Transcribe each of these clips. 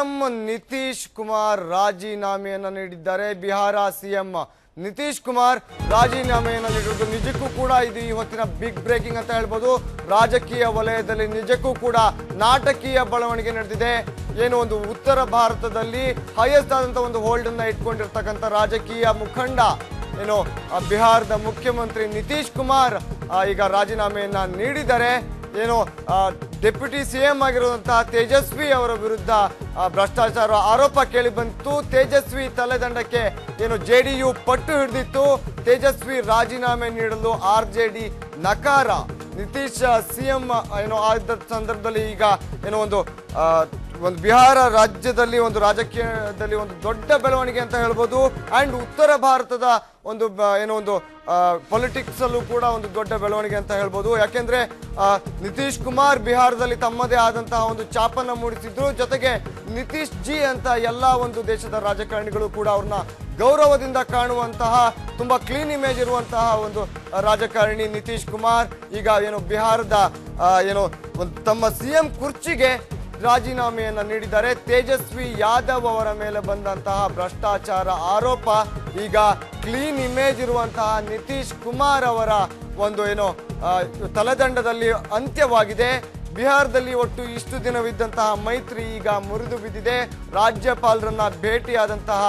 CM Nitish Kumar ರಾಜೀನಾಮೆಯನ್ನು ನೀಡಿದ್ದಾರೆ. Bihar CM Nitish Kumar ರಾಜೀನಾಮೆಯನ್ನು ನೀಡಿರುವುದು ನಿಜಕ್ಕೂ ಕೂಡ ಇದು ಈ ಹೊತ್ತಿನ ಬಿಗ್ ಬ್ರೇಕಿಂಗ್ ಅಂತ ಹೇಳ್ಬೋದು. ರಾಜಕೀಯ ವಲಯದಲ್ಲಿ ನಿಜಕ್ಕೂ ಕೂಡ ನಾಟಕೀಯ ಬೆಳವಣಿಗೆ ನಡೆದಿದೆ. ಏನು ಒಂದು ಉತ್ತರ ಭಾರತದಲ್ಲಿ ಹೈಯೆಸ್ಟ್ ಆದಂತ ಒಂದು ಹೋಲ್ಡ್ ಅನ್ನ ಇಟ್ಕೊಂಡಿರ್ತಕ್ಕಂಥ ರಾಜಕೀಯ ಮುಖಂಡ ಏನು ಬಿಹಾರದ ಮುಖ್ಯಮಂತ್ರಿ ನಿತೀಶ್ ಕುಮಾರ್ ಈಗ ರಾಜೀನಾಮೆಯನ್ನ ನೀಡಿದ್ದಾರೆ. ಏನು ಡೆಪ್ಯೂಟಿ ಸಿಎಂ ಆಗಿರುವಂತಹ ತೇಜಸ್ವಿ ಅವರ ವಿರುದ್ಧ ಭ್ರಷ್ಟಾಚಾರ ಆರೋಪ ಕೇಳಿ ಬಂತು. ತೇಜಸ್ವಿ ತಲೆದಂಡಕ್ಕೆ ಏನು ಜೆಡಿಯು ಪಟ್ಟು ಹಿಡಿದಿತ್ತು. ತೇಜಸ್ವಿ ರಾಜೀನಾಮೆ ನೀಡಲು ಆರ್ಜೆಡಿ ನಕಾರ. ನಿತೀಶ್ ಸಿಎಂ ಏನು ಆದ ಸಂದರ್ಭದಲ್ಲಿ ಈಗ ಏನೋ ಒಂದು ಬಿಹಾರ ರಾಜ್ಯದಲ್ಲಿ ಒಂದು ರಾಜಕೀಯದಲ್ಲಿ ಒಂದು ದೊಡ್ಡ ಬೆಳವಣಿಗೆ ಅಂತ ಹೇಳ್ಬೋದು. ಅಂಡ್ ಉತ್ತರ ಭಾರತದ ಒಂದು ಏನೋ ಒಂದು ಪೊಲಿಟಿಕ್ಸ್ ಅಲ್ಲೂ ಕೂಡ ಒಂದು ದೊಡ್ಡ ಬೆಳವಣಿಗೆ ಅಂತ ಹೇಳ್ಬೋದು. ಯಾಕೆಂದ್ರೆ ನಿತೀಶ್ ಕುಮಾರ್ ಬಿಹಾರದಲ್ಲಿ ತಮ್ಮದೇ ಆದಂತಹ ಒಂದು ಛಾಪನ್ನ ಮೂಡಿಸಿದ್ರು. ಜೊತೆಗೆ ನಿತೀಶ್ ಜಿ ಅಂತ ಎಲ್ಲ ಒಂದು ದೇಶದ ರಾಜಕಾರಣಿಗಳು ಕೂಡ ಅವ್ರನ್ನ ಗೌರವದಿಂದ ಕಾಣುವಂತಹ ತುಂಬಾ ಕ್ಲೀನ್ ಇಮೇಜ್ ಇರುವಂತಹ ಒಂದು ರಾಜಕಾರಣಿ ನಿತೀಶ್ ಕುಮಾರ್ ಈಗ ಏನು ಬಿಹಾರದ ಏನು ತಮ್ಮ ಸಿಎಂ ಕುರ್ಚಿಗೆ ರಾಜೀನಾಮೆಯನ್ನ ನೀಡಿದ್ದಾರೆ. ತೇಜಸ್ವಿ ಯಾದವ್ ಅವರ ಮೇಲೆ ಬಂದಂತಹ ಭ್ರಷ್ಟಾಚಾರ ಆರೋಪ ಈಗ ಕ್ಲೀನ್ ಇಮೇಜ್ ಇರುವಂತಹ ನಿತೀಶ್ ಕುಮಾರ್ ಅವರ ಒಂದು ಏನೋ ತಲೆದಂಡದಲ್ಲಿ ಅಂತ್ಯವಾಗಿದೆ. ಬಿಹಾರದಲ್ಲಿ ಒಟ್ಟು ಇಷ್ಟು ದಿನವಿದ್ದಂತಹ ಮೈತ್ರಿ ಈಗ ಮುರಿದು ಬಿದ್ದಿದೆ. ರಾಜ್ಯಪಾಲರನ್ನ ಭೇಟಿಯಾದಂತಹ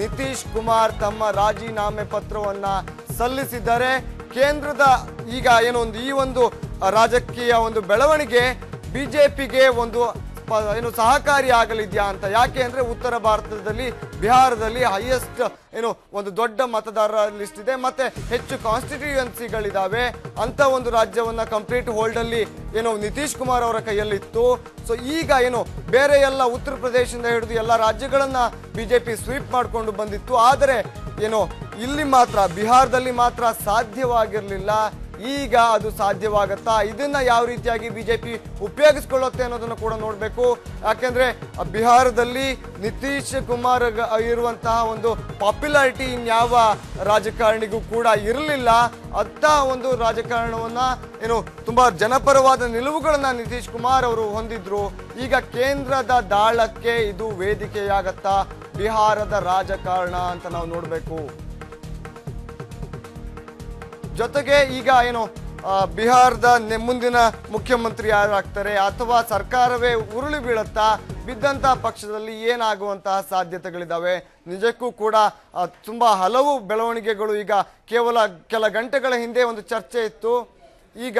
ನಿತೀಶ್ ಕುಮಾರ್ ತಮ್ಮ ರಾಜೀನಾಮೆ ಪತ್ರವನ್ನ ಸಲ್ಲಿಸಿದ್ದಾರೆ. ಕೇಂದ್ರದ ಈಗ ಏನೋ ಒಂದು ಈ ಒಂದು ರಾಜಕೀಯ ಒಂದು ಬೆಳವಣಿಗೆ ಬಿಜೆಪಿಗೆ ಒಂದು ಏನು ಸಹಕಾರಿ ಆಗಲಿದ್ಯಾ ಅಂತ. ಯಾಕೆ ಅಂದ್ರೆ ಉತ್ತರ ಭಾರತದಲ್ಲಿ ಬಿಹಾರದಲ್ಲಿ ಹೈಯೆಸ್ಟ್ ಏನು ಒಂದು ದೊಡ್ಡ ಮತದಾರರ ಲಿಸ್ಟ್ ಇದೆ, ಮತ್ತೆ ಹೆಚ್ಚು ಕಾನ್ಸ್ಟಿಟ್ಯೂಯೆನ್ಸಿಗಳಿದಾವೆ ಅಂತ ಒಂದು ರಾಜ್ಯವನ್ನ ಕಂಪ್ಲೀಟ್ ಹೋಲ್ಡ್ ಅಲ್ಲಿ ಏನು ನಿತೀಶ್ ಕುಮಾರ್ ಅವರ ಕೈಯಲ್ಲಿತ್ತು. ಸೊ ಈಗ ಏನು ಬೇರೆ ಎಲ್ಲ ಉತ್ತರ ಪ್ರದೇಶದಿಂದ ಹಿಡಿದು ಎಲ್ಲ ರಾಜ್ಯಗಳನ್ನ ಬಿಜೆಪಿ ಸ್ವೀಪ್ ಮಾಡಿಕೊಂಡು ಬಂದಿತ್ತು. ಆದರೆ ಏನು ಇಲ್ಲಿ ಮಾತ್ರ ಬಿಹಾರದಲ್ಲಿ ಮಾತ್ರ ಸಾಧ್ಯವಾಗಿರಲಿಲ್ಲ. ಈಗ ಅದು ಸಾಧ್ಯವಾಗತ್ತಾ, ಇದನ್ನ ಯಾವ ರೀತಿಯಾಗಿ ಬಿಜೆಪಿ ಉಪಯೋಗಿಸ್ಕೊಳ್ಳುತ್ತೆ ಅನ್ನೋದನ್ನು ಕೂಡ ನೋಡಬೇಕು. ಯಾಕೆಂದ್ರೆ ಬಿಹಾರದಲ್ಲಿ ನಿತೀಶ್ ಕುಮಾರ್ ಇರುವಂತಹ ಒಂದು ಪಾಪ್ಯುಲಾರಿಟಿ ಇನ್ಯಾವ ರಾಜಕಾರಣಿಗೂ ಕೂಡ ಇರಲಿಲ್ಲ. ಅಂತ ಒಂದು ರಾಜಕಾರಣವನ್ನ ಏನು ತುಂಬಾ ಜನಪರವಾದ ನಿಲುವುಗಳನ್ನ ನಿತೀಶ್ ಕುಮಾರ್ ಅವರು ಹೊಂದಿದ್ರು. ಈಗ ಕೇಂದ್ರದ ದಾಳಕ್ಕೆ ಇದು ವೇದಿಕೆಯಾಗತ್ತಾ ಬಿಹಾರದ ರಾಜಕಾರಣ ಅಂತ ನಾವು ನೋಡಬೇಕು. ಜೊತೆಗೆ ಈಗ ಏನು ಬಿಹಾರದ ಮುಂದಿನ ಮುಖ್ಯಮಂತ್ರಿ ಯಾರಾಗ್ತಾರೆ ಅಥವಾ ಸರ್ಕಾರವೇ ಉರುಳಿ ಬೀಳುತ್ತಾ, ಬಿದ್ದಂತಹ ಪಕ್ಷದಲ್ಲಿ ಏನಾಗುವಂತಹ ಸಾಧ್ಯತೆಗಳಿದಾವೆ. ನಿಜಕ್ಕೂ ಕೂಡ ತುಂಬಾ ಹಲವು ಬೆಳವಣಿಗೆಗಳು ಈಗ ಕೇವಲ ಕೆಲ ಗಂಟೆಗಳ ಹಿಂದೆ ಒಂದು ಚರ್ಚೆ ಇತ್ತು. ಈಗ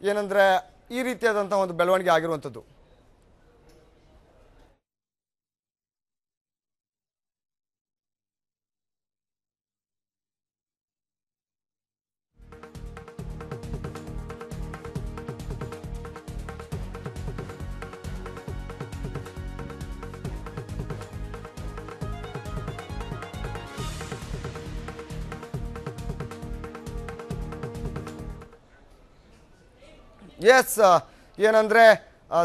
ಏನಂದ್ರೆ ಈ ರೀತಿಯಾದಂತಹ ಒಂದು ಬೆಳವಣಿಗೆ ಆಗಿರುವಂಥದ್ದು. ಎಸ್, ಏನಂದ್ರೆ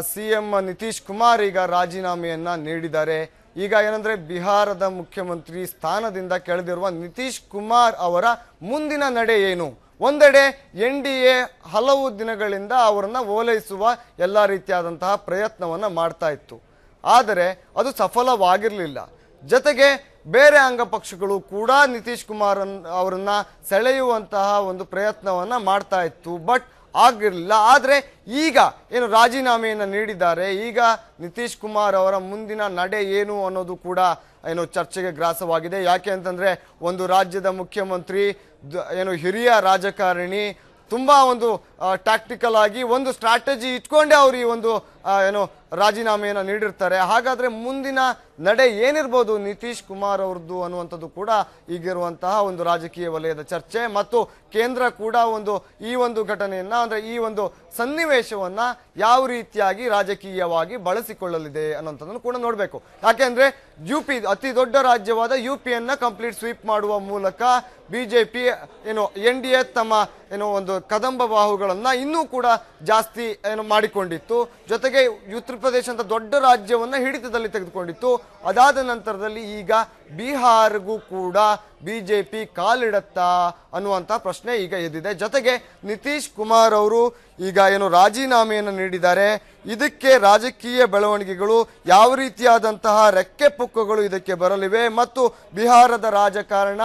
ಸಿಎಂ ನಿತೀಶ್ ಕುಮಾರ್ ಈಗ ರಾಜೀನಾಮೆಯನ್ನ ನೀಡಿದ್ದಾರೆ. ಈಗ ಏನಂದ್ರೆ ಬಿಹಾರದ ಮುಖ್ಯಮಂತ್ರಿ ಸ್ಥಾನದಿಂದ ಕೆಳದಿರುವ ನಿತೀಶ್ ಕುಮಾರ್ ಅವರ ಮುಂದಿನ ನಡೆ ಏನು? ಒಂದೆಡೆ NDA ಹಲವು ದಿನಗಳಿಂದ ಅವರನ್ನ ಓಲೈಸುವ ಎಲ್ಲ ರೀತಿಯಾದಂತಹ ಪ್ರಯತ್ನವನ್ನ ಮಾಡ್ತಾ ಇತ್ತು. ಆದರೆ ಅದು ಸಫಲವಾಗಿರಲಿಲ್ಲ. ಜೊತೆಗೆ ಬೇರೆ ಅಂಗಪಕ್ಷಗಳು ಕೂಡ ನಿತೀಶ್ ಕುಮಾರ್ ಅವರನ್ನ ಸೆಳೆಯುವಂತಹ ಒಂದು ಪ್ರಯತ್ನವನ್ನ ಮಾಡ್ತಾ ಇತ್ತು. ಬಟ್ ಆಗಿರಲಿಲ್ಲ. ಆದರೆ ಈಗ ಏನು ರಾಜೀನಾಮೆಯನ್ನು ನೀಡಿದ್ದಾರೆ, ಈಗ ನಿತೀಶ್ ಕುಮಾರ್ ಅವರ ಮುಂದಿನ ನಡೆ ಏನು ಅನ್ನೋದು ಕೂಡ ಏನು ಚರ್ಚೆಗೆ ಗ್ರಾಸವಾಗಿದೆ. ಯಾಕೆ ಅಂತಂದ್ರೆ ಒಂದು ರಾಜ್ಯದ ಮುಖ್ಯಮಂತ್ರಿ ಏನು ಹಿರಿಯ ರಾಜಕಾರಣಿ ತುಂಬಾ ಒಂದು ಟ್ಯಾಕ್ಟಿಕಲ್ ಆಗಿ ಒಂದು ಸ್ಟ್ರಾಟಜಿ ಇಟ್ಕೊಂಡೇ ಅವರು ಈ ಒಂದು ಏನು ರಾಜೀನಾಮೆಯನ್ನು ನೀಡಿರ್ತಾರೆ. ಹಾಗಾದ್ರೆ ಮುಂದಿನ ನಡೆ ಏನಿರ್ಬೋದು ನಿತೀಶ್ ಕುಮಾರ್ ಅವ್ರದ್ದು ಅನ್ನುವಂಥದ್ದು ಕೂಡ ಈಗಿರುವಂತಹ ಒಂದು ರಾಜಕೀಯ ವಲಯದ ಚರ್ಚೆ. ಮತ್ತು ಕೇಂದ್ರ ಕೂಡ ಈ ಒಂದು ಘಟನೆಯನ್ನ ಅಂದ್ರೆ ಈ ಒಂದು ಸನ್ನಿವೇಶವನ್ನ ಯಾವ ರೀತಿಯಾಗಿ ರಾಜಕೀಯವಾಗಿ ಬಳಸಿಕೊಳ್ಳಲಿದೆ ಅನ್ನೋಂಥದ್ದನ್ನು ಕೂಡ ನೋಡಬೇಕು. ಯಾಕೆಂದ್ರೆ UP ಅತಿ ದೊಡ್ಡ ರಾಜ್ಯವಾದ UPಯನ್ನ ಕಂಪ್ಲೀಟ್ ಸ್ವೀಪ್ ಮಾಡುವ ಮೂಲಕ ಬಿಜೆಪಿ ಏನು NDA ತಮ್ಮ ಏನೋ ಒಂದು ಕದಂಬ ಬಾಹುಗಳನ್ನ ಇನ್ನೂ ಕೂಡ ಜಾಸ್ತಿ ಏನು ಮಾಡಿಕೊಂಡಿತ್ತು. ಜೊತೆಗೆ ಉತ್ತರ ಪ್ರದೇಶ ಅಂತ ದೊಡ್ಡ ರಾಜ್ಯವನ್ನ ಹಿಡಿತದಲ್ಲಿ ತೆಗೆದುಕೊಂಡಿತ್ತು. ಅದಾದ ನಂತರದಲ್ಲಿ ಈಗ ಬಿಹಾರ್ಗೂ ಕೂಡ ಬಿಜೆಪಿ ಕಾಲಿಡತ್ತಾ ಅನ್ನುವಂಥ ಪ್ರಶ್ನೆ ಈಗ ಎದ್ದಿದೆ. ಜೊತೆಗೆ ನಿತೀಶ್ ಕುಮಾರ್ ಅವರು ಈಗ ಏನು ರಾಜೀನಾಮೆಯನ್ನು ನೀಡಿದ್ದಾರೆ, ಇದಕ್ಕೆ ರಾಜಕೀಯ ಬೆಳವಣಿಗೆಗಳು ಯಾವ ರೀತಿಯಾದಂತಹ ರೆಕ್ಕೆ ಪುಕ್ಕಗಳು ಇದಕ್ಕೆ ಬರಲಿವೆ ಮತ್ತು ಬಿಹಾರದ ರಾಜಕಾರಣ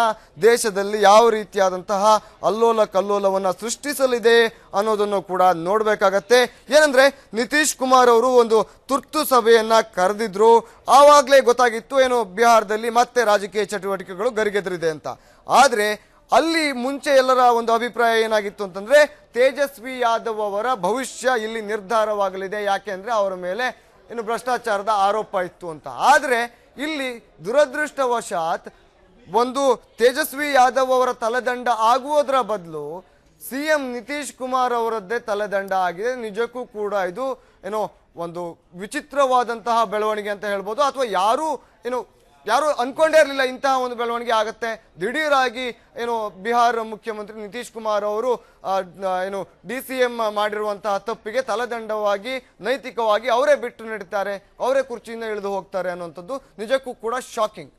ದೇಶದಲ್ಲಿ ಯಾವ ರೀತಿಯಾದಂತಹ ಅಲ್ಲೋಲ ಕಲ್ಲೋಲವನ್ನು ಸೃಷ್ಟಿಸಲಿದೆ ಅನ್ನೋದನ್ನು ಕೂಡ ನೋಡಬೇಕಾಗತ್ತೆ. ಏನಂದ್ರೆ ನಿತೀಶ್ ಕುಮಾರ್ ಅವರು ಒಂದು ತುರ್ತು ಸಭೆಯನ್ನ ಕರೆದಿದ್ರು, ಆವಾಗಲೇ ಗೊತ್ತಾಗಿತ್ತು ಏನು ಬಿಹಾರದಲ್ಲಿ ಮತ್ತೆ ರಾಜಕೀಯ ಚಟುವಟಿಕೆಗಳು ಗರಿಗೆದರಿದೆ ಅಂತ. ಆದ್ರೆ ಅಲ್ಲಿ ಮುಂಚೆ ಎಲ್ಲರ ಒಂದು ಅಭಿಪ್ರಾಯ ಏನಾಗಿತ್ತು ಅಂತಂದ್ರೆ ತೇಜಸ್ವಿ ಯಾದವ್ ಅವರ ಭವಿಷ್ಯ ಇಲ್ಲಿ ನಿರ್ಧಾರವಾಗಲಿದೆ, ಯಾಕೆ ಅಂದ್ರೆ ಅವರ ಮೇಲೆ ಏನು ಭ್ರಷ್ಟಾಚಾರದ ಆರೋಪ ಇತ್ತು ಅಂತ. ಆದ್ರೆ ಇಲ್ಲಿ ದುರದೃಷ್ಟವಶಾತ್ ಒಂದು ತೇಜಸ್ವಿ ಯಾದವ್ ಅವರ ತಲೆದಂಡ ಆಗುವುದರ ಬದಲು ಸಿಎಂ ನಿತೀಶ್ ಕುಮಾರ್ ಅವರದ್ದೇ ತಲೆದಂಡ ಆಗಿದೆ. ನಿಜಕ್ಕೂ ಕೂಡ ಇದು ಏನೋ ಒಂದು ವಿಚಿತ್ರವಾದಂತಹ ಬೆಳವಣಿಗೆ ಅಂತ ಹೇಳ್ಬೋದು, ಅಥವಾ ಯಾರು ಅನ್ಕೊಂಡೇ ಇರಲಿಲ್ಲ ಇಂತಹ ಒಂದು ಬೆಳವಣಿಗೆ ಆಗತ್ತೆ. ದಿಢೀರಾಗಿ ಏನು ಬಿಹಾರ ಮುಖ್ಯಮಂತ್ರಿ ನಿತೀಶ್ ಕುಮಾರ್ ಅವರು ಏನು DCM ಮಾಡಿರುವಂತಹ ತಪ್ಪಿಗೆ ತಲೆದಂಡವಾಗಿ ನೈತಿಕವಾಗಿ ಅವರೇ ಬಿಟ್ಟು ನಡೀತಾರೆ, ಅವರೇ ಕುರ್ಚಿಯಿಂದ ಇಳಿದು ಹೋಗ್ತಾರೆ ಅನ್ನುವಂಥದ್ದು ನಿಜಕ್ಕೂ ಕೂಡ ಶಾಕಿಂಗ್.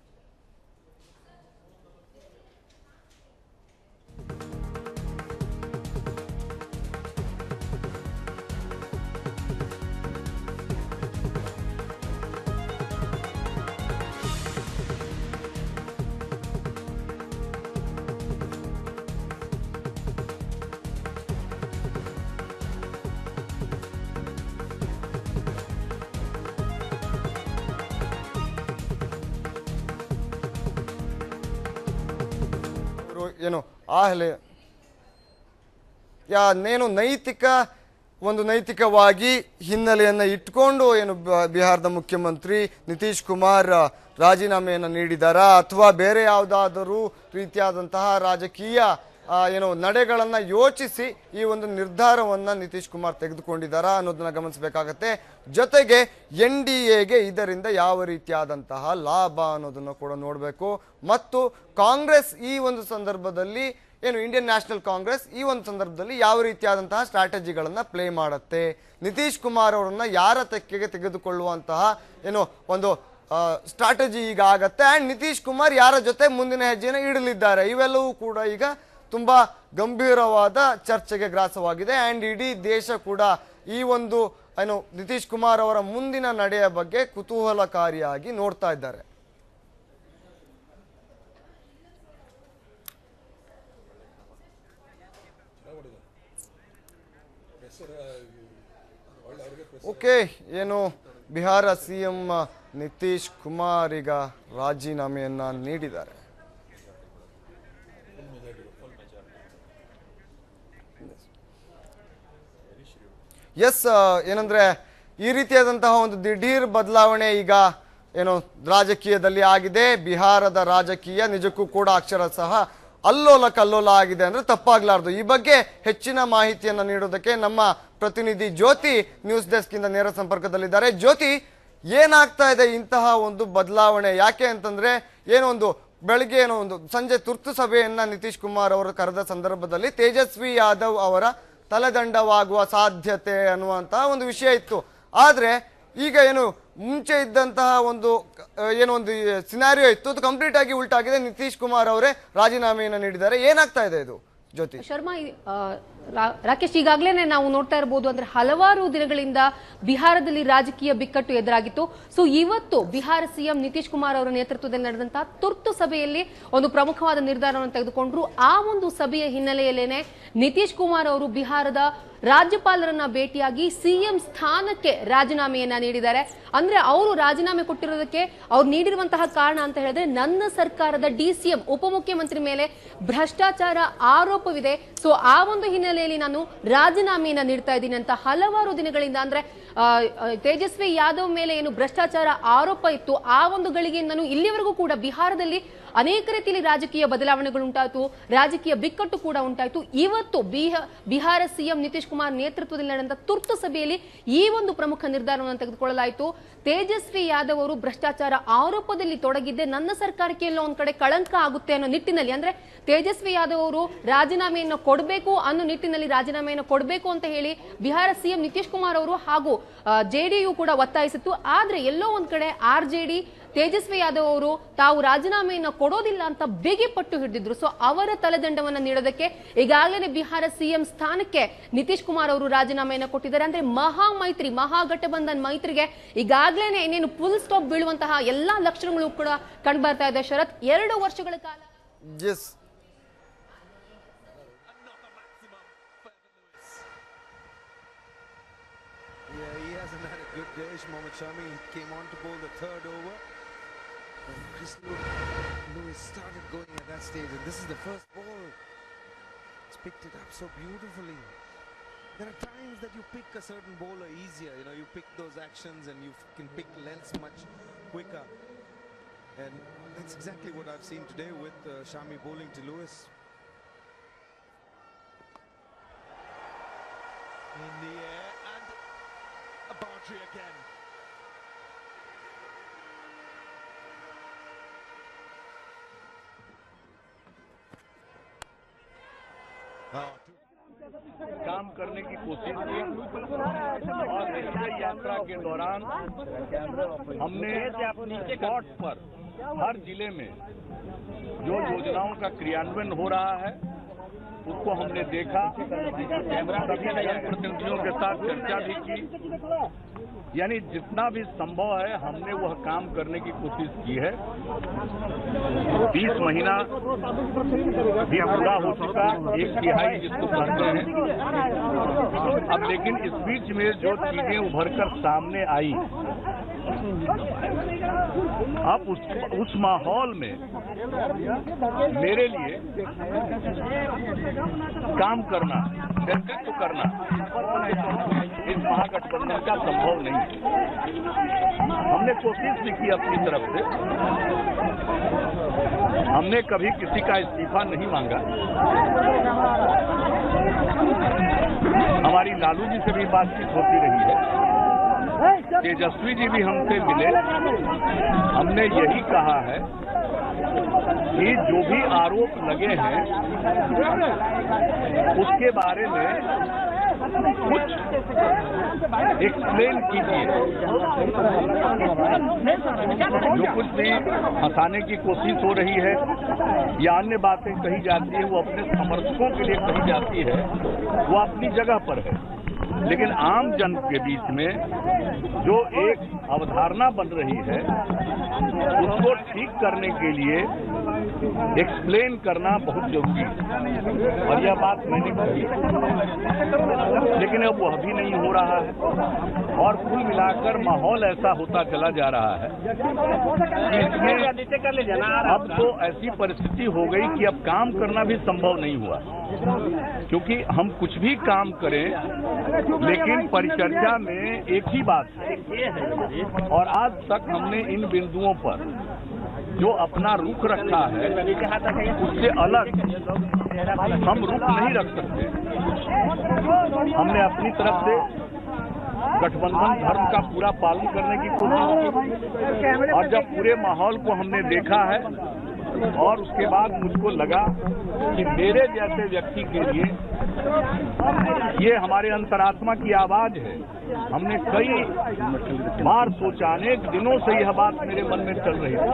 ಏನು ನೇನು ನೈತಿಕವಾಗಿ ಹಿನ್ನೆಲೆಯನ್ನು ಇಟ್ಕೊಂಡು ಏನು ಬಿಹಾರದ ಮುಖ್ಯಮಂತ್ರಿ ನಿತೀಶ್ ಕುಮಾರ್ ರಾಜೀನಾಮೆಯನ್ನು ನೀಡಿದಾರಾ ಅಥವಾ ಬೇರೆ ಯಾವುದಾದರೂ ರೀತಿಯಾದಂತಹ ರಾಜಕೀಯ ನಡೆಗಳನ್ನ ಯೋಚಿಸಿ ಈ ಒಂದು ನಿರ್ಧಾರವನ್ನ ನಿತೀಶ್ ಕುಮಾರ್ ತೆಗೆದುಕೊಂಡಿದ್ದಾರಾ ಅನ್ನೋದನ್ನ ಗಮನಿಸಬೇಕಾಗತ್ತೆ. ಜೊತೆಗೆ NDAಗೆ ಇದರಿಂದ ಯಾವ ರೀತಿಯಾದಂತಹ ಲಾಭ ಅನ್ನೋದನ್ನು ಕೂಡ ನೋಡಬೇಕು. ಮತ್ತು ಕಾಂಗ್ರೆಸ್ ಈ ಒಂದು ಸಂದರ್ಭದಲ್ಲಿ ಇಂಡಿಯನ್ ನ್ಯಾಷನಲ್ ಕಾಂಗ್ರೆಸ್ ಈ ಒಂದು ಸಂದರ್ಭದಲ್ಲಿ ಯಾವ ರೀತಿಯಾದಂತಹ ಸ್ಟ್ರಾಟಜಿಗಳನ್ನ ಪ್ಲೇ ಮಾಡುತ್ತೆ, ನಿತೀಶ್ ಕುಮಾರ್ ಅವರನ್ನ ಯಾರ ತೆಕ್ಕೆಗೆ ತೆಗೆದುಕೊಳ್ಳುವಂತಹ ಒಂದು ಸ್ಟ್ರಾಟಜಿ ಈಗ ಆಗತ್ತೆ. ಅಂಡ್ ನಿತೀಶ್ ಕುಮಾರ್ ಯಾರ ಜೊತೆ ಮುಂದಿನ ಹೆಜ್ಜೆಯನ್ನು ಇಡಲಿದ್ದಾರೆ, ಇವೆಲ್ಲವೂ ಕೂಡ ಈಗ ತುಂಬಾ ಗಂಭೀರವಾದ ಚರ್ಚೆಗೆ ಗ್ರಾಸವಾಗಿದೆ. ಅಂಡ್ ಇಡೀ ದೇಶ ಕೂಡ ಈ ಒಂದು ನಿತೀಶ್ ಕುಮಾರ್ ಅವರ ಮುಂದಿನ ನಡೆಯ ಬಗ್ಗೆ ಕುತೂಹಲಕಾರಿಯಾಗಿ ನೋಡ್ತಾ ಇದ್ದಾರೆ. ಓಕೆ, ಬಿಹಾರ CM ನಿತೀಶ್ ಕುಮಾರ್ ಈಗ ರಾಜೀನಾಮೆಯನ್ನ ನೀಡಿದ್ದಾರೆ. ಏನಂದ್ರೆ ಈ ರೀತಿಯಾದಂತಹ ಒಂದು ದಿಢೀರ್ ಬದಲಾವಣೆ ಈಗ ರಾಜಕೀಯದಲ್ಲಿ ಆಗಿದೆ. ಬಿಹಾರದ ರಾಜಕೀಯ ನಿಜಕ್ಕೂ ಕೂಡ ಅಕ್ಷರಶಃ ಅಲ್ಲೋಲ ಕಲ್ಲೋಲ ಆಗಿದೆ ಅಂದ್ರೆ ತಪ್ಪಾಗ್ಲಾರ್ದು. ಈ ಬಗ್ಗೆ ಹೆಚ್ಚಿನ ಮಾಹಿತಿಯನ್ನು ನೀಡೋದಕ್ಕೆ ನಮ್ಮ ಪ್ರತಿನಿಧಿ ಜ್ಯೋತಿ ನ್ಯೂಸ್ ಡೆಸ್ಕ್ ಇಂದ ನೇರ ಸಂಪರ್ಕದಲ್ಲಿದ್ದಾರೆ. ಜ್ಯೋತಿ, ಏನಾಗ್ತಾ ಇದೆ ಇಂತಹ ಒಂದು ಬದಲಾವಣೆ? ಯಾಕೆ ಅಂತಂದ್ರೆ ಬೆಳಗ್ಗೆ ಸಂಜೆ ತುರ್ತು ಸಭೆಯನ್ನ ನಿತೀಶ್ ಕುಮಾರ್ ಅವರು ಕರೆದ ಸಂದರ್ಭದಲ್ಲಿ ತೇಜಸ್ವಿ ಯಾದವ್ ಅವರ ತಲೆದಂಡವಾಗುವ ಸಾಧ್ಯತೆ ಅನ್ನುವಂತಹ ಒಂದು ವಿಷಯ ಇತ್ತು. ಆದ್ರೆ ಈಗ ಮುಂಚೆ ಇದ್ದಂತಹ ಒಂದು ಸಿನಾರಿಯೋ ಇತ್ತು, ಅದು ಕಂಪ್ಲೀಟ್ ಆಗಿ ಉಲ್ಟಾಗಿದೆ. ನಿತೀಶ್ ಕುಮಾರ್ ಅವರೇ ರಾಜೀನಾಮೆಯನ್ನು ನೀಡಿದ್ದಾರೆ. ಏನಾಗ್ತಾ ಇದೆ ಇದು ಜ್ಯೋತಿ? ಶರ್ಮಾ, ರಾಕೇಶ್, ಈಗಾಗಲೇ ನಾವು ನೋಡ್ತಾ ಇರಬಹುದು ಅಂದ್ರೆ ಹಲವಾರು ದಿನಗಳಿಂದ ಬಿಹಾರದಲ್ಲಿ ರಾಜಕೀಯ ಬಿಕ್ಕಟ್ಟು ಎದುರಾಗಿತ್ತು. ಸೊ ಇವತ್ತು ಬಿಹಾರ CM ನಿತೀಶ್ ಕುಮಾರ್ ಅವರ ನೇತೃತ್ವದಲ್ಲಿ ನಡೆದಂತಹ ತುರ್ತು ಸಭೆಯಲ್ಲಿ ಒಂದು ಪ್ರಮುಖವಾದ ನಿರ್ಧಾರವನ್ನು ತೆಗೆದುಕೊಂಡ್ರು. ಆ ಒಂದು ಸಭೆಯ ಹಿನ್ನೆಲೆಯಲ್ಲೇನೆ ನಿತೀಶ್ ಕುಮಾರ್ ಅವರು ಬಿಹಾರದ ರಾಜ್ಯಪಾಲರನ್ನ ಭೇಟಿಯಾಗಿ CM ಸ್ಥಾನಕ್ಕೆ ರಾಜೀನಾಮೆಯನ್ನ ನೀಡಿದ್ದಾರೆ. ಅಂದ್ರೆ ಅವರು ರಾಜೀನಾಮೆ ಕೊಟ್ಟಿರೋದಕ್ಕೆ ಅವ್ರು ನೀಡಿರುವಂತಹ ಕಾರಣ ಅಂತ ಹೇಳಿದ್ರೆ, ನನ್ನ ಸರ್ಕಾರದ DCM ಉಪಮುಖ್ಯಮಂತ್ರಿ ಮೇಲೆ ಭ್ರಷ್ಟಾಚಾರ ಆರೋಪವಿದೆ, ಸೊ ಆ ಒಂದು ಹಿನ್ನೆಲೆಯಲ್ಲಿ ನಾನು ರಾಜೀನಾಮೆಯನ್ನ ನೀಡ್ತಾ ಇದ್ದೀನಿ ಅಂತ ಹಲವಾರು ದಿನಗಳಿಂದ, ಅಂದ್ರೆ ತೇಜಸ್ವಿ ಯಾದವ್ ಮೇಲೆ ಏನು ಭ್ರಷ್ಟಾಚಾರ ಆರೋಪ ಇತ್ತು ಆ ಒಂದು ಗಳಿಗೆಯಿಂದನೂ ಇಲ್ಲಿವರೆಗೂ ಕೂಡ ಬಿಹಾರದಲ್ಲಿ ಅನೇಕ ರೀತಿಯಲ್ಲಿ ರಾಜಕೀಯ ಬದಲಾವಣೆಗಳು ಉಂಟಾಯಿತು, ರಾಜಕೀಯ ಬಿಕ್ಕಟ್ಟು ಕೂಡ ಉಂಟಾಯಿತು. ಇವತ್ತು ಬಿಹಾರ CM ನಿತೀಶ್ ಕುಮಾರ್ ನೇತೃತ್ವದಲ್ಲಿ ನಡೆದ ತುರ್ತು ಸಭೆಯಲ್ಲಿ ಈ ಒಂದು ಪ್ರಮುಖ ನಿರ್ಧಾರವನ್ನು ತೆಗೆದುಕೊಳ್ಳಲಾಯಿತು. ತೇಜಸ್ವಿ ಯಾದವ್ ಅವರು ಭ್ರಷ್ಟಾಚಾರ ಆರೋಪದಲ್ಲಿ ತೊಡಗಿದ್ದೆ ನನ್ನ ಸರ್ಕಾರಕ್ಕೆ ಎಲ್ಲೋ ಒಂದ್ ಕಡೆ ಕಳಂಕ ಆಗುತ್ತೆ ಅನ್ನೋ ನಿಟ್ಟಿನಲ್ಲಿ, ಅಂದ್ರೆ ತೇಜಸ್ವಿ ಯಾದವ್ ಅವರು ರಾಜೀನಾಮೆಯನ್ನು ಕೊಡಬೇಕು ಅನ್ನೋ ನಿಟ್ಟಿನಲ್ಲಿ ರಾಜೀನಾಮೆಯನ್ನು ಕೊಡಬೇಕು ಅಂತ ಹೇಳಿ ಬಿಹಾರ CM ನಿತೀಶ್ ಕುಮಾರ್ ಅವರು ಹಾಗೂ JDU ಕೂಡ ಒತ್ತಾಯಿಸಿತ್ತು. ಆದ್ರೆ ಎಲ್ಲೋ ಒಂದ್ ಕಡೆ RJD ತೇಜಸ್ವಿ ಯಾದವ್ ಅವರು ತಾವು ರಾಜೀನಾಮೆಯನ್ನ ಕೊಡೋದಿಲ್ಲ ಅಂತ ಬಿಗಿ ಪಟ್ಟು ಹಿಡಿದಿದ್ರು. ಸೊ ಅವರ ತಲೆದಂಡವನ್ನ ನೀಡೋದಕ್ಕೆ ಈಗಾಗಲೇ ಬಿಹಾರ ಸಿಎಂ ಸ್ಥಾನಕ್ಕೆ ನಿತೀಶ್ ಕುಮಾರ್ ಅವರು ರಾಜೀನಾಮೆಯನ್ನ ಕೊಟ್ಟಿದ್ದಾರೆ. ಅಂದ್ರೆ ಮಹಾ ಮೈತ್ರಿ, ಮಹಾಗಠಬಂಧನ್ ಮೈತ್ರಿಗೆ ಈಗಾಗಲೇ ಇನ್ನೇನು ಫುಲ್ ಸ್ಟಾಪ್ ಬೀಳುವಂತಹ ಎಲ್ಲಾ ಲಕ್ಷಣಗಳು ಕೂಡ ಕಂಡು ಬರ್ತಾ ಇದೆ. ಶರತ್, 2 ವರ್ಷಗಳ ಕಾಲ he hasn't had a good day. Mohammad Shami came on to bowl the third over. And Chris Lewis started going at that stage, and this is the first ball. He's picked it up so beautifully. There are times that you pick a certain bowler easier. You know, you pick those actions and you can pick lengths much quicker. And that's exactly what I've seen today with Shami bowling to Lewis. In the air and a boundary again. काम करने की कोशिश की और railway यात्रा के दौरान हमने स्पॉट पर हर जिले में जो योजनाओं का क्रियान्वयन हो रहा है उसको हमने देखा, सभी जनप्रतिनिधियों के साथ चर्चा भी की, यानी जितना भी संभव है हमने वह काम करने की कोशिश की है। 20 महीना भी पूरा हो चुका, 1/3 जिसको कहते हैं। अब लेकिन इस बीच में जो चीजें उभरकर सामने आई, अब उस माहौल में मेरे लिए काम करना, नेतृत्व करना इस महागठबंधन का संभव नहीं है। हमने कोशिश भी की अपनी तरफ से, हमने कभी किसी का इस्तीफा नहीं मांगा। हमारी लालू जी से भी बातचीत होती रही है, तेजस्वी जी भी हमसे मिले, हमने यही कहा है कि जो भी आरोप लगे हैं उसके बारे में कुछ एक्सप्लेन कीजिए। जो कुछ भी हंसाने की कोशिश हो रही है या अन्य बातें कही जाती है वो अपने समर्थकों के लिए कही जाती है, वो अपनी जगह पर है, लेकिन आम जन के बीच में जो एक अवधारणा बन रही है उसको ठीक करने के लिए एक्सप्लेन करना बहुत जरूरी है। और यह बात मैंने कही, लेकिन अब वह भी नहीं हो रहा है और कुल मिलाकर माहौल ऐसा होता चला जा रहा है कि इसमें अब तो ऐसी परिस्थिति हो गई कि अब काम करना भी संभव नहीं हुआ, क्योंकि हम कुछ भी काम करें लेकिन परिचर्चा में एक ही बात है। और आज तक हमने इन बिंदुओं पर जो अपना रुख रखा है उससे अलग हम रुख नहीं रख सकते। हमने अपनी तरफ से गठबंधन धर्म का पूरा पालन करने की कोशिश की, और जब पूरे माहौल को हमने देखा है और उसके बाद मुझको लगा कि मेरे जैसे व्यक्ति के लिए ये हमारे अंतरात्मा की आवाज है। हमने कई बार सोचा, अनेक दिनों से यह बात मेरे मन में चल रही थी,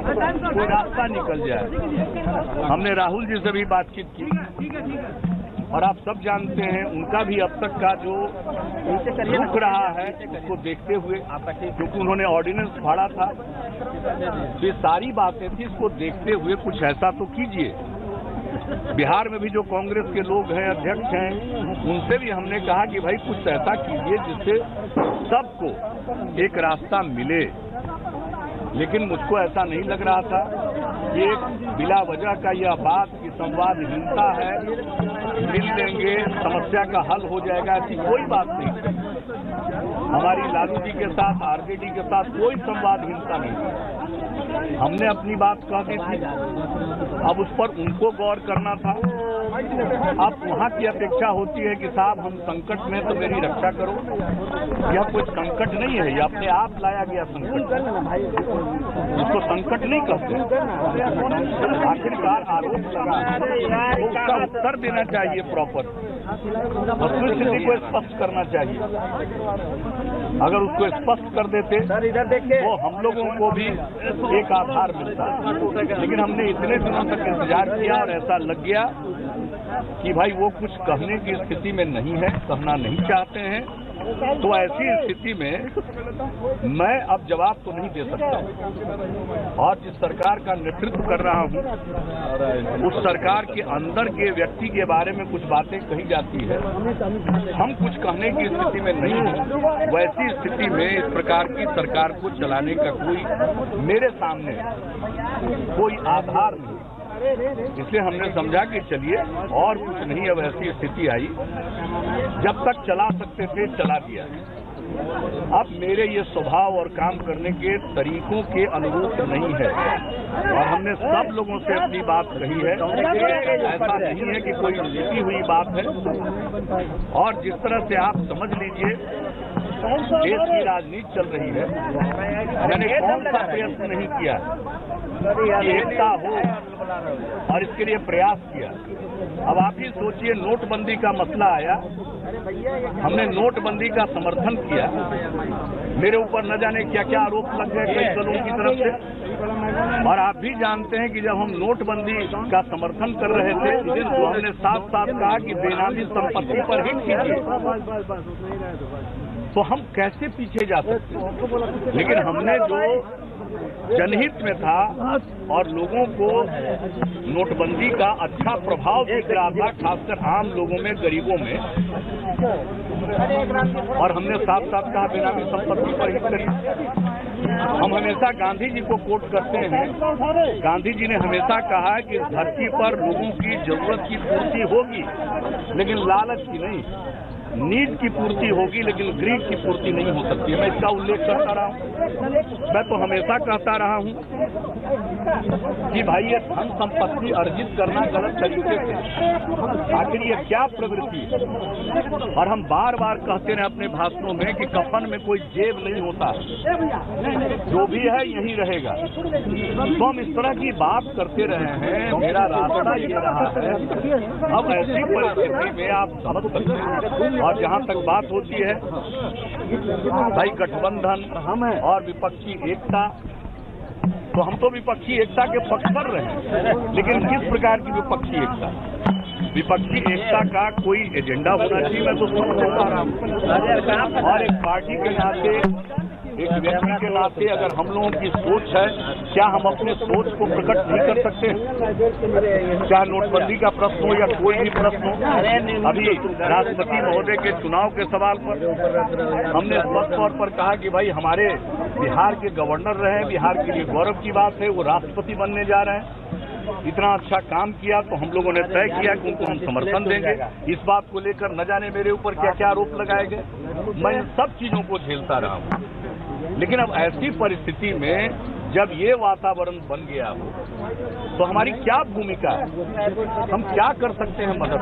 कोई रास्ता निकल जाए। हमने राहुल जी से भी बातचीत की और आप सब जानते हैं उनका भी अब तक का जो रुख रहा है उसको देखते हुए, क्योंकि उन्होंने ऑर्डिनेंस फाड़ा था, तो ये सारी बातें थी, इसको देखते हुए कुछ ऐसा तो कीजिए। बिहार में भी जो कांग्रेस के लोग हैं, अध्यक्ष हैं, उनसे भी हमने कहा कि भाई कुछ ऐसा कीजिए जिससे सबको एक रास्ता मिले, लेकिन मुझको ऐसा नहीं लग रहा था कि एक बिला वजह का यह बात कि संवादहीनता है, मिल लेंगे समस्या का हल हो जाएगा, ऐसी कोई बात नहीं। हमारी लालू जी के साथ, आरजेडी के साथ कोई संवादहीनता नहीं। हमने अपनी बात कह दी थी, अब उस पर उनको गौर करना था। अब वहाँ की अपेक्षा होती है कि साहब हम संकट में तो मेरी रक्षा करो। यह कोई संकट नहीं है, यह अपने आप लाया गया संकट, इसको संकट नहीं कहते। आखिरकार आरोप लगा तो उसका उत्तर देना चाहिए प्रॉपर। वस्तुस्थिति को स्पष्ट करना चाहिए। अगर उसको स्पष्ट कर देते तो हम लोगों को भी एक आधार मिलता, लेकिन हमने इतने दिनों तक इंतजार किया और ऐसा लग गया कि भाई वो कुछ कहने की स्थिति में नहीं है, कहना नहीं चाहते हैं। तो ऐसी स्थिति में मैं अब जवाब तो नहीं दे सकता, और जिस सरकार का नेतृत्व कर रहा हूं उस सरकार के अंदर के व्यक्ति के बारे में कुछ बातें कही जाती है, हम कुछ कहने की स्थिति में नहीं हैं। वैसी स्थिति में इस प्रकार की सरकार को चलाने का कोई मेरे सामने कोई आधार नहीं, इसलिए हमने समझा कि चलिए और कुछ नहीं। अब ऐसी स्थिति आई, जब तक चला सकते थे चला दिया। अब मेरे ये स्वभाव और काम करने के तरीकों के अनुरूप नहीं है, और हमने सब लोगों से अपनी बात कही है। ऐसा नहीं है कि कोई जीती हुई बात है, और जिस तरह से आप समझ लीजिए देश की राजनीति चल रही है, मैंने कौन सा प्रयत्न नहीं किया कि एकता हो, और इसके लिए प्रयास किया। अब आप ही सोचिए, नोटबंदी का मसला आया, हमने नोटबंदी का समर्थन किया, मेरे ऊपर न जाने क्या क्या आरोप लग गए कई दलों की तरफ से। और आप भी जानते हैं कि जब हम नोटबंदी का समर्थन कर रहे थे तो हमने साफ साफ कहा कि बेनामी संपत्ति पर हिट कीजिए, तो हम कैसे पीछे जा सकते। लेकिन हमने जो जनहित में था और लोगों को नोटबंदी का अच्छा प्रभाव दिख रहा था, खासकर आम लोगों में, गरीबों में, और हमने साफ साफ कहा बेनामी संपत्ति पर हिट करिए। हम हमेशा गांधी जी को कोट करते हैं, गांधी जी ने हमेशा कहा कि इस धरती पर लोगों की जरूरत की पूर्ति होगी लेकिन लालच की नहीं, नीड की पूर्ति होगी लेकिन ग्रीड की पूर्ति नहीं हो सकती। मैं इसका उल्लेख करता रहा हूं। मैं तो हमेशा कहता रहा हूं कि भाई ये धन संपत्ति अर्जित करना गलत तरीके से, आखिर ये क्या प्रवृत्ति है। और हम बार बार कहते रहे अपने भाषणों में कि कफन में कोई जेब नहीं होता, जो भी है यही रहेगा। तो हम इस तरह की बात करते रहे हैं, मेरा रास्ता ये रहा है। अब ऐसी परिस्थिति में आप समझ सकते हैं। और जहां तक बात होती है भाई गठबंधन और विपक्षी एकता, तो हम तो विपक्षी एकता के पक्ष पर रहे हैं, लेकिन किस प्रकार की विपक्षी एकता? विपक्षी एकता का कोई एजेंडा होना चाहिए, मैं तो समझ रहा हूं। और एक पार्टी के नाते, एक व्यक्ति के नाते अगर हम लोगों की सोच है, क्या हम अपने सोच को प्रकट नहीं कर सकते? चाहे नोटबंदी का प्रश्न हो या कोई भी प्रश्न हो। अभी राष्ट्रपति महोदय के चुनाव के सवाल पर हमने स्पष्ट तौर पर कहा कि भाई हमारे बिहार के गवर्नर रहे, बिहार के लिए गौरव की बात है, वो राष्ट्रपति बनने जा रहे हैं। इतना अच्छा काम किया तो हम लोगों ने तय किया कि उनको हम समर्थन देंगे। इस बात को लेकर न जाने मेरे ऊपर क्या क्या आरोप लगाए गए, मैं इन सब चीजों को झेलता रहा हूं। लेकिन अब ऐसी परिस्थिति में जब ये वातावरण बन गया हो तो हमारी क्या भूमिका है, हम क्या कर सकते हैं मदद?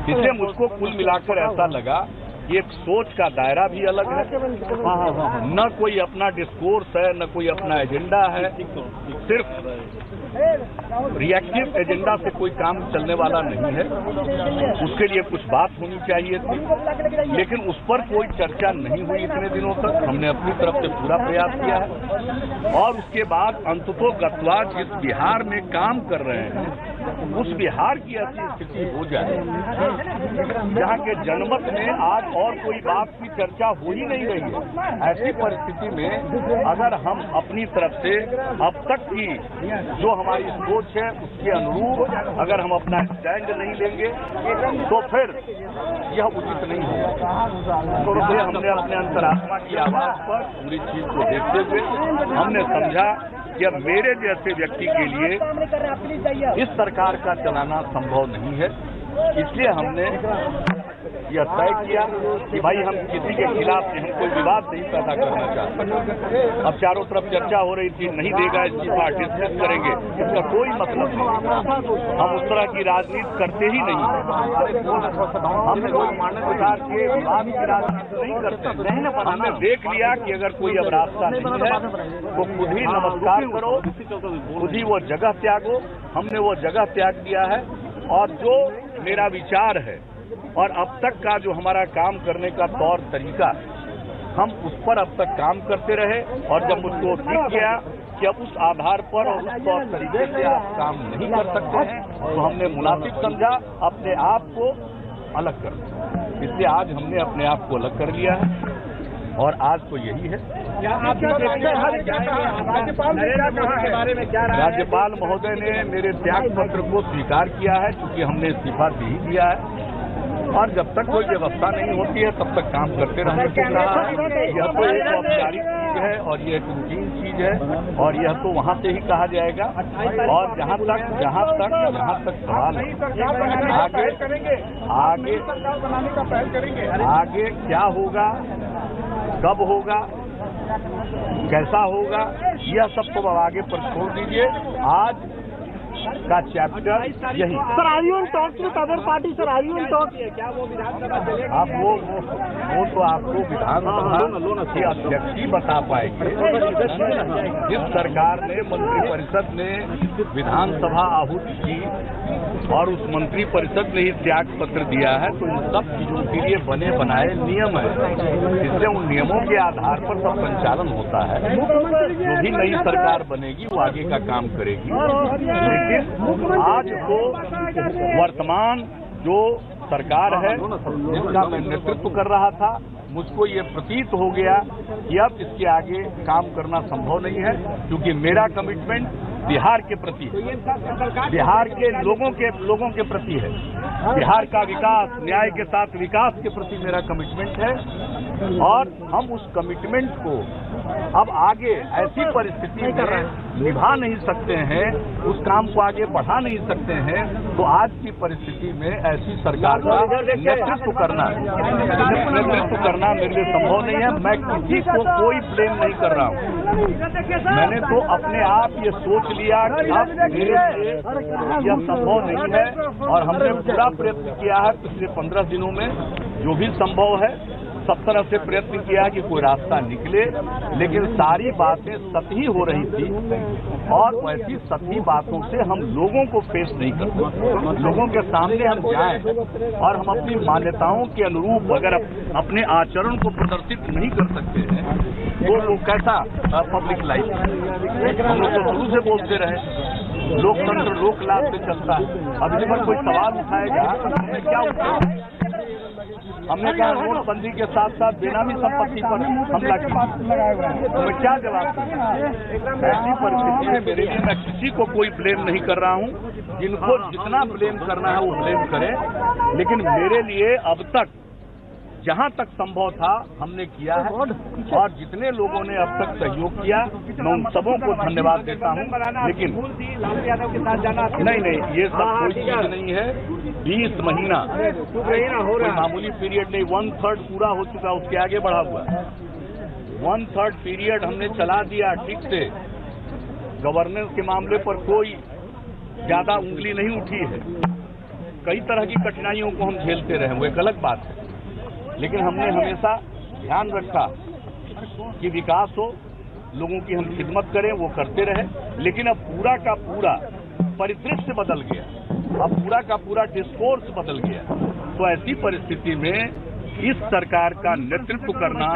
इसलिए मुझको कुल मिलाकर ऐसा लगा कि एक सोच का दायरा भी अलग है, न कोई अपना डिस्कोर्स है, न कोई अपना एजेंडा है, सिर्फ रिएक्टिव एजेंडा से कोई काम चलने वाला नहीं है। उसके लिए कुछ बात होनी चाहिए थी, लेकिन उस पर कोई चर्चा नहीं हुई इतने दिनों तक। हमने अपनी तरफ से पूरा प्रयास किया है, और उसके बाद अंततोगत्वा जिस बिहार में काम कर रहे हैं उस बिहार की ऐसी स्थिति हो जाए जहाँ के जनमत में आज और कोई बात की चर्चा हो ही नहीं रही है। ऐसी परिस्थिति में अगर हम अपनी तरफ से अब तक की जो हमारी सोच है उसके अनुरूप अगर हम अपना स्टैंड नहीं लेंगे तो फिर यह उचित नहीं होगा। तो इसलिए हमने अपने अंतरात्मा की आवाज पर पूरी चीज को देखते हुए हमने समझा कि अब मेरे जैसे व्यक्ति के लिए इस सरकार का चलाना संभव नहीं है। इसलिए हमने यह तय किया कि भाई हम किसी के खिलाफ हम कोई विवाद नहीं पैदा करना चाहते। अब चारों तरफ चर्चा हो रही थी, नहीं देगा इस्तीफा, डिसमिस करेंगे, इसका कोई मतलब नहीं। हम उस तरह की राजनीति करते ही नहीं है। हम कोई प्रकार के विवाद की राजनीति नहीं करते। हमने देख लिया कि अगर कोई अब रास्ता नहीं है तो खुद ही नमस्कार करो, खुद ही वो जगह त्यागो। हमने वो जगह त्याग दिया है और जो मेरा विचार है और अब तक का जो हमारा काम करने का तौर तरीका, हम उस पर अब तक काम करते रहे और जब मुझको दिख गया कि अब उस आधार पर और उस तौर तरीके से आप काम नहीं कर सकते हैं तो हमने मुनासिब समझा अपने आप को अलग कर दिया। इसलिए आज हमने अपने आप को अलग कर लिया है और आज तो यही है। राज्यपाल महोदय ने मेरे त्याग पत्र को स्वीकार किया है क्योंकि हमने इस्तीफा दे ही दिया है और जब तक कोई व्यवस्था नहीं होती है तब तक काम करते रहने को कहा है। यह तो एक औपचारिक चीज है और यह एक रूटीन चीज है और यह तो वहाँ से ही कहा जाएगा। और जहाँ तक सवाल है आगे क्या होगा, कब होगा, कैसा होगा, यह सब तो आगे पर छोड़ दीजिए। आज का चैप्टर यही। Sir, are you in talks with other party? Sir, are you in talks? क्या वो विधानसभा चलेगा? आप वो तो आपको विधानसभा की अध्यक्ष ही बता पाएंगे। जिस सरकार ने मंत्रिपरिषद ने विधानसभा आहूत की और उस मंत्रिपरिषद ने ही त्याग पत्र दिया है तो इन सब चीजों के लिए बने बनाए नियम है, इसलिए उन नियमों के आधार पर सब संचालन होता है। जो भी नई सरकार बनेगी वो आगे का काम करेगी। लेकिन आज तो वर्तमान जो सरकार है जिसका मैं नेतृत्व कर रहा था, मुझको ये प्रतीत हो गया कि अब इसके आगे काम करना संभव नहीं है क्योंकि मेरा कमिटमेंट बिहार के प्रति, बिहार के लोगों के प्रति है। बिहार का विकास, न्याय के साथ विकास के प्रति मेरा कमिटमेंट है और हम उस कमिटमेंट को अब आगे ऐसी परिस्थिति में निभा नहीं सकते हैं, उस काम को आगे बढ़ा नहीं सकते हैं तो आज की परिस्थिति में ऐसी सरकार का नेतृत्व करना मेरे लिए संभव नहीं है। मैं किसी को कोई ब्लेम नहीं कर रहा हूँ। मैंने तो अपने आप ये सोच लिया कि अब मेरे लिए यह संभव नहीं है और हमने पूरा प्रयत्न किया है पिछले 15 दिनों में जो भी संभव है सब तरह से प्रयत्न किया कि कोई रास्ता निकले, लेकिन सारी बातें सतही हो रही थी और वैसी सतही बातों से हम लोगों को फेस नहीं करते। लोगों के सामने हम जाएं और हम अपनी मान्यताओं के अनुरूप अगर अपने आचरण को प्रदर्शित नहीं कर सकते हैं तो वो कैसा पब्लिक लाइफ? हम लोग तो शुरू से बोलते रहे लोकतंत्र लोक लाभ से चलता है। अब इस पर कोई सवाल उठाएगा तो क्या उठाएगा? हमने कहा नोटबंदी के साथ साथ बेनामी संपत्ति पर हमला किया, तो मैं क्या जवाब दूंगा? ऐसी परिस्थिति में मेरे लिए मैं किसी को कोई ब्लेम नहीं कर रहा हूँ। जिनको जितना ब्लेम करना है वो ब्लेम करें, लेकिन मेरे लिए अब तक जहाँ तक संभव था हमने किया है और जितने लोगों ने अब तक सहयोग किया मैं उन सबों को धन्यवाद देता हूँ। लेकिन नहीं, ये सब कोई चीज नहीं है। 20 महीना कोई मामूली पीरियड नहीं, 1/3 पूरा हो चुका, उसके आगे बढ़ा हुआ 1/3 पीरियड हमने चला दिया ठीक से। गवर्नेंस के मामले पर कोई ज्यादा उंगली नहीं उठी है। कई तरह की कठिनाइयों को हम झेलते रहे, वो एक अलग बात है, लेकिन हमने हमेशा ध्यान रखा कि विकास हो, लोगों की हम खिदमत करें, वो करते रहे। लेकिन अब पूरा का पूरा परिदृश्य बदल गया, अब पूरा का पूरा डिस्कोर्स बदल गया। तो ऐसी परिस्थिति में इस सरकार का नेतृत्व करना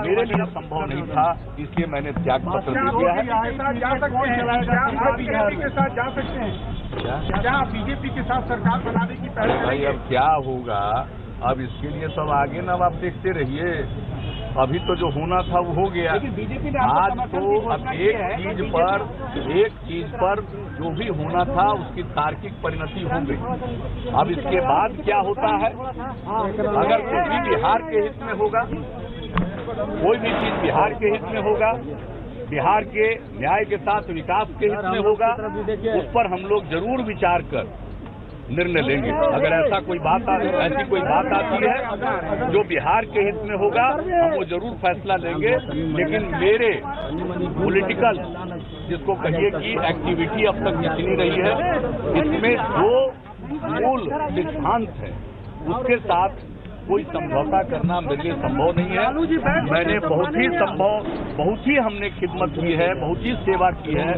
मेरे लिए संभव नहीं था, इसलिए मैंने त्याग पत्र दे दिया है। बीजेपी के साथ जा सकते हैं क्या? बीजेपी के साथ सरकार बनाने की पहले भाई अब क्या होगा, अब इसके लिए सब आगे ना आप देखते रहिए। अभी तो जो होना था वो हो गया। आज तो अब एक चीज पर जो भी होना था उसकी तार्किक परिणति हो गई। अब इसके बाद क्या होता है, अगर कोई भी बिहार के हित में होगा, कोई भी चीज बिहार के हित में होगा, बिहार के न्याय के साथ विकास के हित में होगा, उस पर हम लोग जरूर विचार कर निर्णय लेंगे। अगर ऐसी कोई बात आती है जो बिहार के हित में होगा, हम वो जरूर फैसला लेंगे। लेकिन मेरे पॉलिटिकल जिसको कहिए कि एक्टिविटी अब तक जितनी रही है, इसमें जो मूल सिद्धांत है उसके साथ कोई समझौता करना मेरे लिए संभव नहीं है। मैंने बहुत ही हमने खिदमत की है, बहुत ही सेवा की है।